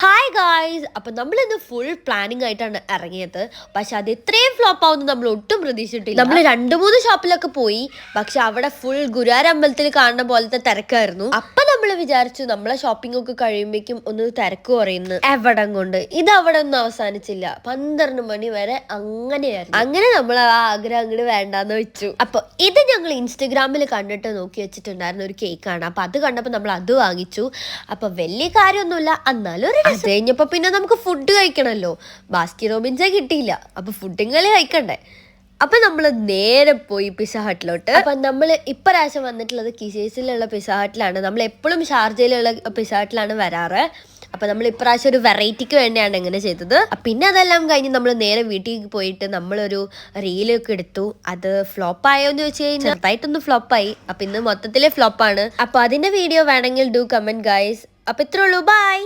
Hi guys, അപ്പൊ നമ്മൾ ഇന്ന് ഫുൾ പ്ലാനിങ് ആയിട്ടാണ് ഇറങ്ങിയത്. പക്ഷെ അത് ഇത്രയും ഫ്ലോപ്പ് ആവുന്ന നമ്മൾ ഒട്ടും പ്രതീക്ഷിച്ചിട്ടില്ല. നമ്മൾ 2-3 ഷോപ്പിലൊക്കെ പോയി, പക്ഷെ അവിടെ ഫുൾ ഗുരുവായൂർ അമ്പലത്തിൽ കാണുന്ന പോലത്തെ തിരക്കായിരുന്നു. അപ്പൊ നമ്മൾ വിചാരിച്ചു നമ്മളെ ഷോപ്പിംഗ് ഒക്കെ കഴിയുമ്പോഴേക്കും ഒന്ന് തിരക്ക് കുറയുന്നു. എവിടം കൊണ്ട് ഇത് അവിടെ ഒന്നും അവസാനിച്ചില്ല. 12 മണി വരെ അങ്ങനെയായിരുന്നു. അങ്ങനെ നമ്മൾ ആ ആഗ്രഹം അങ്ങോട്ട് വേണ്ടാന്ന് വെച്ചു. അപ്പൊ ഇത് ഞങ്ങൾ ഇൻസ്റ്റഗ്രാമിൽ കണ്ടിട്ട് നോക്കി വെച്ചിട്ടുണ്ടായിരുന്ന ഒരു കേക്കാണ്. അപ്പൊ അത് കണ്ടപ്പോൾ നമ്മൾ അത് വാങ്ങിച്ചു. അപ്പൊ വലിയ കാര്യമൊന്നുമില്ല, എന്നാലും ഒരു അത് കഴിഞ്ഞപ്പോ പിന്നെ നമുക്ക് ഫുഡ് കഴിക്കണല്ലോ. ബാസ്കി റോബിൻസേ കിട്ടിയില്ല, അപ്പൊ ഫുഡിങ്ങളെ കഴിക്കണ്ടേ. അപ്പൊ നമ്മൾ നേരെ പോയി പിസ്സ ഹട്ടിലോട്ട്. അപ്പൊ നമ്മൾ ഇപ്രാവശ്യം വന്നിട്ടുള്ളത് കിസേസിലുള്ള പിസ്സ ഹട്ടിലാണ്. നമ്മൾ എപ്പോഴും ഷാർജയിലുള്ള പിസ്സ ഹട്ടിലാണ് വരാറ്. അപ്പൊ നമ്മൾ ഇപ്രാവശ്യം ഒരു വെറൈറ്റിക്ക് വേണ്ടിയാണ് ഇങ്ങനെ ചെയ്തത്. പിന്നെ അതെല്ലാം കഴിഞ്ഞ് നമ്മൾ നേരെ വീട്ടിൽ പോയിട്ട് നമ്മളൊരു റീലൊക്കെ എടുത്തു. അത് ഫ്ലോപ്പ് ആയോന്ന് ചോദിച്ചു കഴിഞ്ഞാൽ ചെറുതായിട്ടൊന്ന് ഫ്ലോപ്പായി. അപ്പൊ ഇന്ന് മൊത്തത്തിലെ ഫ്ലോപ്പാണ്. അപ്പൊ അതിന്റെ വീഡിയോ വേണമെങ്കിൽ ഡു കമന്റ് ഗൈസ്. അപ്പൊ ഇത്രേ ഉള്ളൂ, ബൈ.